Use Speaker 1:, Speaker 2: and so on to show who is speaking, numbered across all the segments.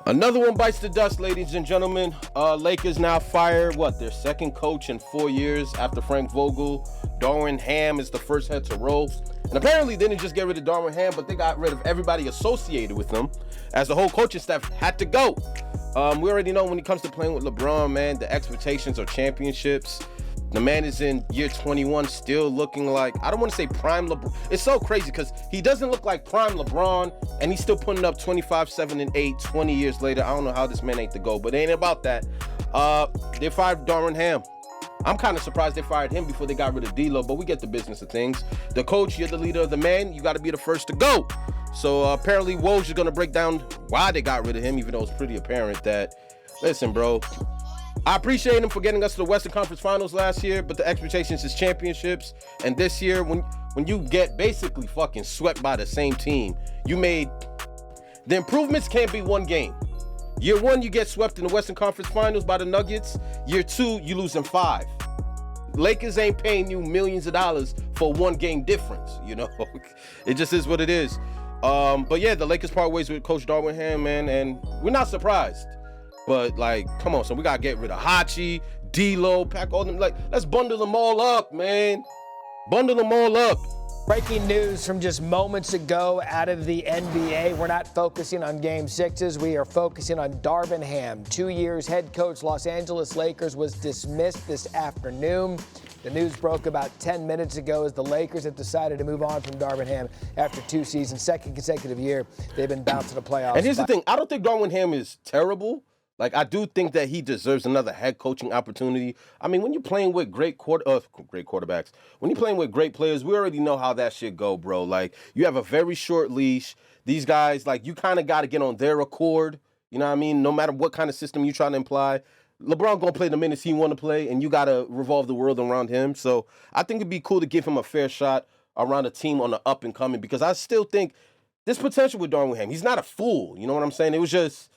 Speaker 1: Another one bites the dust, ladies and gentlemen. Lakers now fire, their second coach in 4 years after Frank Vogel. Darvin Ham is the first head to roll. And apparently they didn't just get rid of Darvin Ham, but they got rid of everybody associated with them, as the whole coaching staff had to go. We already know when it comes to playing with LeBron, man, the expectations are championships. The man is in year 21, still looking like, I don't want to say prime LeBron. It's so crazy because he doesn't look like prime LeBron, and he's still putting up 25, 7, and 8 20 years later. I don't know how this man ain't the GOAT, but it ain't about that. They fired Darvin Ham. I'm kind of surprised they fired him before they got rid of D'Lo, but we get the business of things. The coach, you're the leader of the man. You got to be the first to go. So apparently Woj is going to break down why they got rid of him, even though it's pretty apparent that, listen, bro, I appreciate him for getting us to the Western Conference Finals last year, but the expectations is championships. And this year, when you get basically fucking swept by the same team, the improvements can't be one game. Year 1, you get swept in the Western Conference Finals by the Nuggets. Year 2, you lose in 5. Lakers ain't paying you millions of dollars for one game difference, you know? It just is what it is. But yeah, the Lakers part ways with Coach Darvin Ham, man, and we're not surprised. But, come on, so we got to get rid of Hachi, D'Lo, pack all them. Let's bundle them all up, man. Bundle them all up.
Speaker 2: Breaking news from just moments ago out of the NBA. We're not focusing on Game 6s. We are focusing on Darvin Ham. 2 years head coach Los Angeles Lakers was dismissed this afternoon. The news broke about 10 minutes ago as the Lakers have decided to move on from Darvin Ham after 2 seasons, second consecutive year. They've been bouncing the playoffs.
Speaker 1: And here's the thing. I don't think Darvin Ham is terrible. I do think that he deserves another head coaching opportunity. I mean, when you're playing with great quarterbacks, when you're playing with great players, we already know how that shit go, bro. You have a very short leash. These guys, you kind of got to get on their accord. You know what I mean? No matter what kind of system you're trying to imply. LeBron going to play the minutes he want to play, and you got to revolve the world around him. So I think it'd be cool to give him a fair shot around a team on the up and coming, because I still think there's potential with Darvin Ham. He's not a fool. You know what I'm saying? It was just,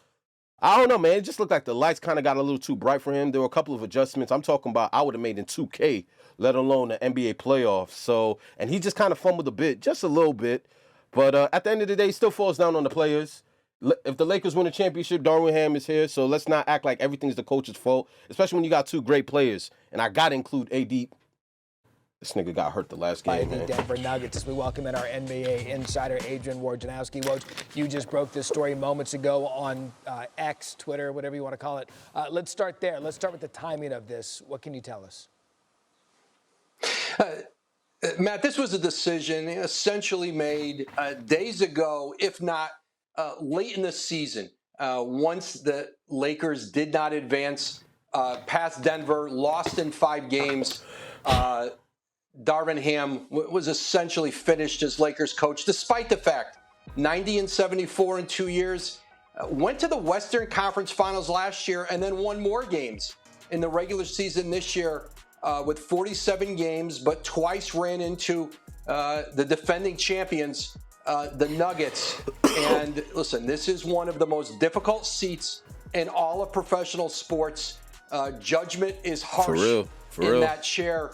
Speaker 1: I don't know, man. It just looked like the lights kind of got a little too bright for him. There were a couple of adjustments I'm talking about I would have made in 2K, let alone the NBA playoffs. So, and he just kind of fumbled a bit, just a little bit. But at the end of the day, it still falls down on the players. If the Lakers win a championship, Darvin Ham is here. So let's not act like everything's the coach's fault, especially when you got 2 great players. And I got to include AD. This nigga got hurt the last game,
Speaker 2: man. The Denver Nuggets, as we welcome in our NBA insider, Adrian Wojnarowski. Woj, you just broke this story moments ago on X, Twitter, whatever you want to call it. Let's start there. Let's start with the timing of this. What can you tell us?
Speaker 3: Matt, this was a decision essentially made days ago, if not late in the season. Once the Lakers did not advance past Denver, lost in 5 games, Darvin Ham was essentially finished as Lakers coach, despite the fact 90-74 in 2 years, went to the Western Conference Finals last year, and then won more games in the regular season this year with 47 games, but twice ran into the defending champions, the Nuggets. And listen, this is one of the most difficult seats in all of professional sports. Judgment is harsh in that chair.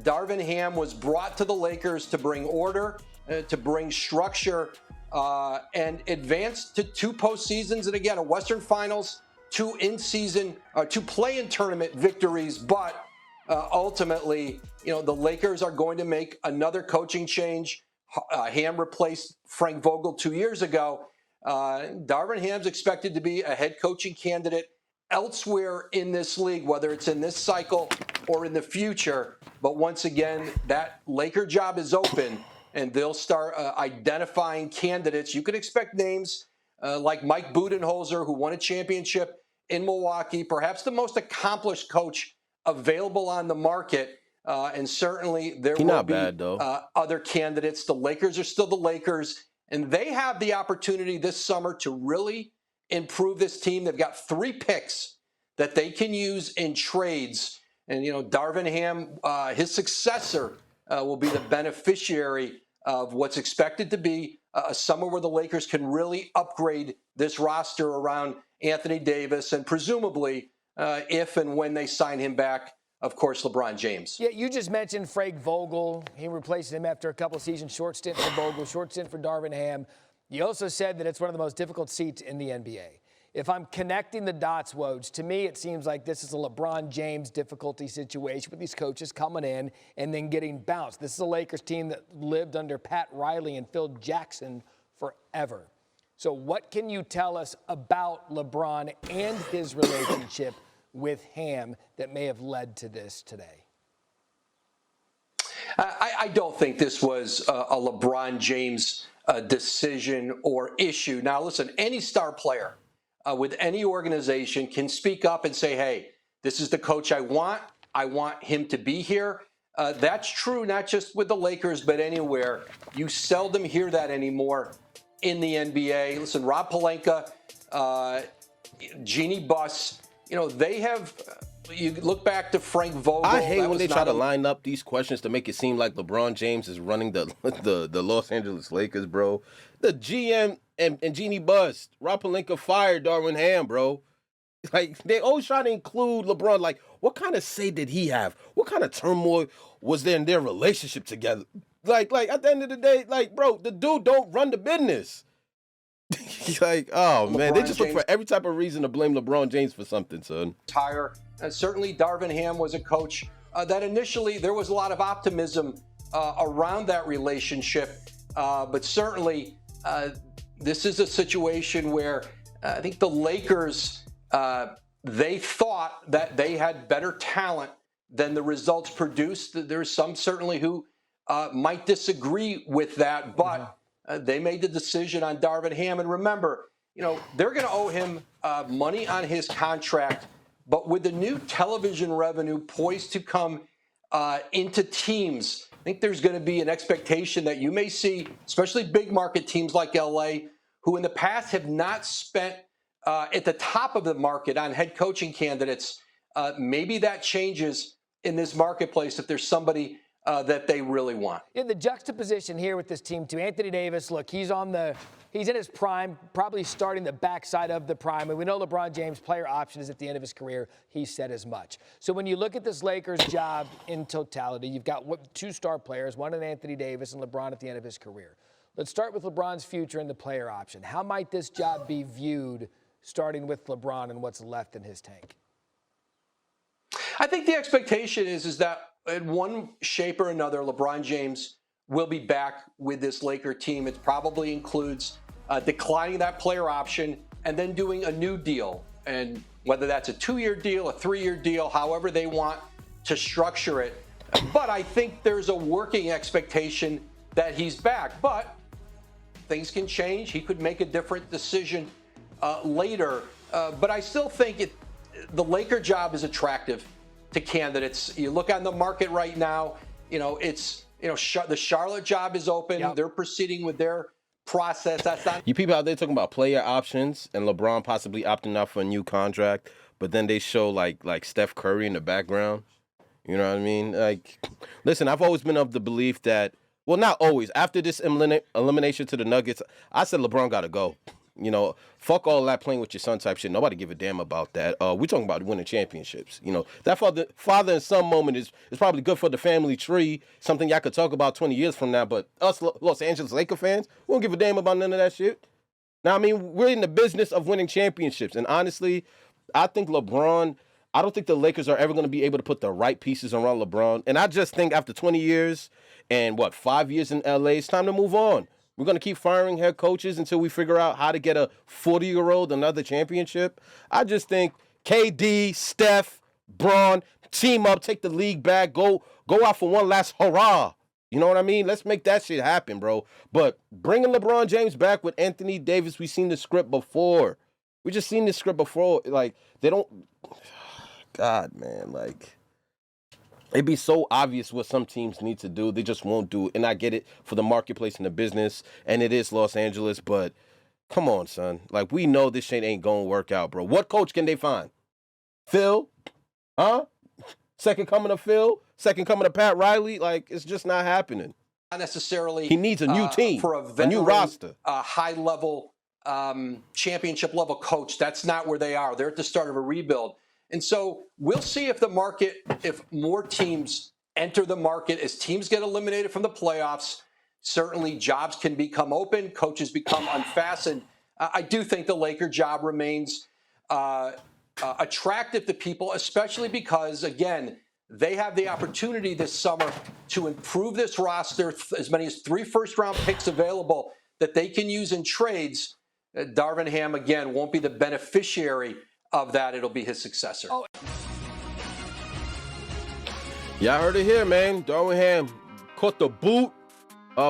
Speaker 3: Darvin Ham was brought to the Lakers to bring order, to bring structure, and advance to 2 postseasons, and again, a Western Finals, 2 in-season, 2 play-in tournament victories. But ultimately, the Lakers are going to make another coaching change. Ham replaced Frank Vogel 2 years ago. Darvin Ham's expected to be a head coaching candidate elsewhere in this league, whether it's in this cycle or in the future. But once again, that Laker job is open, and they'll start identifying candidates. You could expect names like Mike Budenholzer, who won a championship in Milwaukee, perhaps the most accomplished coach available on the market. And certainly there will be other candidates. The Lakers are still the Lakers, and they have the opportunity this summer to really improve this team. They've got 3 picks that they can use in trades. And, Darvin Ham, his successor, will be the beneficiary of what's expected to be a summer where the Lakers can really upgrade this roster around Anthony Davis and presumably, if and when they sign him back, of course, LeBron James.
Speaker 2: Yeah, you just mentioned Frank Vogel. He replaced him after a couple of seasons. Short stint for Vogel, short stint for Darvin Ham. You also said that it's one of the most difficult seats in the NBA. If I'm connecting the dots, Woj, to me it seems like this is a LeBron James difficulty situation with these coaches coming in and then getting bounced. This is a Lakers team that lived under Pat Riley and Phil Jackson forever. So what can you tell us about LeBron and his relationship with Ham that may have led to this today?
Speaker 3: I don't think this was a LeBron James decision or issue. Now, listen, any star player with any organization can speak up and say, hey, this is the coach I want. I want him to be here. That's true, not just with the Lakers, but anywhere. You seldom hear that anymore in the NBA. Listen, Rob Pelinka, Jeannie Buss, they have. You look back to Frank Vogel.
Speaker 1: I hate when they try to line up these questions to make it seem like LeBron James is running the Los Angeles Lakers, bro. The GM and Jeannie Buss, Rob Pelinka fired Darvin Ham, bro. Like, they always try to include LeBron. Like, what kind of say did he have? What kind of turmoil was there in their relationship together? Like at the end of the day, like, bro, the dude don't run the business. Like, oh, man, they just look for every type of reason to blame LeBron James for something, son.
Speaker 3: Certainly, Darvin Ham was a coach that initially there was a lot of optimism around that relationship. But certainly, this is a situation where I think the Lakers, they thought that they had better talent than the results produced. There's some certainly who might disagree with that, but they made the decision on Darvin Ham. And remember, they're going to owe him money on his contract. But with the new television revenue poised to come into teams, I think there's going to be an expectation that you may see, especially big market teams like LA, who in the past have not spent at the top of the market on head coaching candidates. Maybe that changes in this marketplace if there's somebody that they really want.
Speaker 2: In the juxtaposition here with this team, too, Anthony Davis, look, he's in his prime, probably starting the backside of the prime. And we know LeBron James' player option is at the end of his career. He said as much. So when you look at this Lakers job in totality, you've got two star players, one in Anthony Davis and LeBron at the end of his career. Let's start with LeBron's future and the player option. How might this job be viewed starting with LeBron and what's left in his tank?
Speaker 3: I think the expectation is that in one shape or another, LeBron James will be back with this Laker team. It probably includes declining that player option and then doing a new deal. And whether that's a 2-year deal, a 3-year deal, however they want to structure it. But I think there's a working expectation that he's back. But things can change. He could make a different decision later. But I still think the Laker job is attractive to candidates. You look on the market right now, the Charlotte job is open. Yep. They're proceeding with their process. That's not.
Speaker 1: You people out there talking about player options and LeBron possibly opting out for a new contract, but then they show like Steph Curry in the background. You know what I mean? Like, listen, I've always been of the belief that, well, not always. After this elimination to the Nuggets, I said LeBron got to go. Fuck all that playing with your son type shit. Nobody give a damn about that. We're talking about winning championships. That father and son moment is probably good for the family tree, something y'all could talk about 20 years from now. But us Los Angeles Laker fans, we don't give a damn about none of that shit. Now, I mean, we're in the business of winning championships. And honestly, I think I don't think the Lakers are ever going to be able to put the right pieces around LeBron. And I just think after 20 years and 5 years in LA, it's time to move on. We're going to keep firing head coaches until we figure out how to get a 40-year-old another championship. I just think KD, Steph, Braun, team up, take the league back, go out for one last hurrah. You know what I mean? Let's make that shit happen, bro. But bringing LeBron James back with Anthony Davis, we've seen the script before. We just seen this script before. Like, they don't... God, man, like... It'd be so obvious what some teams need to do. They just won't do it. And I get it for the marketplace and the business, and it is Los Angeles, but come on, son. Like, we know this shit ain't going to work out, bro. What coach can they find? Phil? Huh? Second coming of Phil? Second coming of Pat Riley? Like, it's just not happening.
Speaker 3: Not necessarily.
Speaker 1: He needs a new team,
Speaker 3: for a
Speaker 1: new roster.
Speaker 3: High-level, championship-level coach. That's not where they are. They're at the start of a rebuild. And so we'll see if more teams enter the market, as teams get eliminated from the playoffs. Certainly jobs can become open, coaches become unfastened. I do think the Laker job remains attractive to people, especially because, again, they have the opportunity this summer to improve this roster, as many as 3 first-round picks available that they can use in trades. Darvin Ham, again, won't be the beneficiary of that. It'll be his successor.
Speaker 2: Oh.
Speaker 1: Y'all heard it here, man. Darvin Ham caught the boot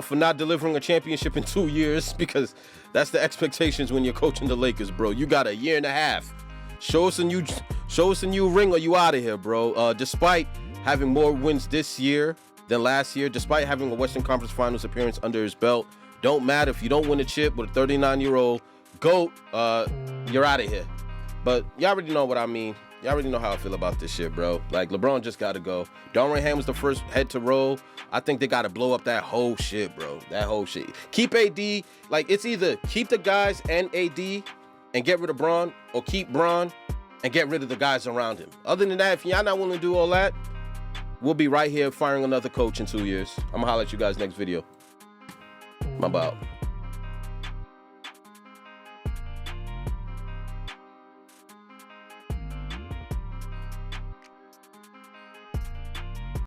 Speaker 1: for not delivering a championship in 2 years, because that's the expectations when you're coaching the Lakers, bro. You got a year and a half. Show us a new ring or you out of here, bro. Despite having more wins this year than last year, despite having a Western Conference Finals appearance under his belt, don't matter if you don't win a chip with a 39-year-old GOAT, you're out of here. But y'all already know what I mean. Y'all already know how I feel about this shit, bro. Like, LeBron just got to go. Darvin Ham was the first head to roll. I think they got to blow up that whole shit, bro. That whole shit. Keep AD. Like, it's either keep the guys and AD and get rid of Bron, or keep Bron and get rid of the guys around him. Other than that, if y'all not willing to do all that, we'll be right here firing another coach in 2 years. I'm going to holler at you guys next video. My bow.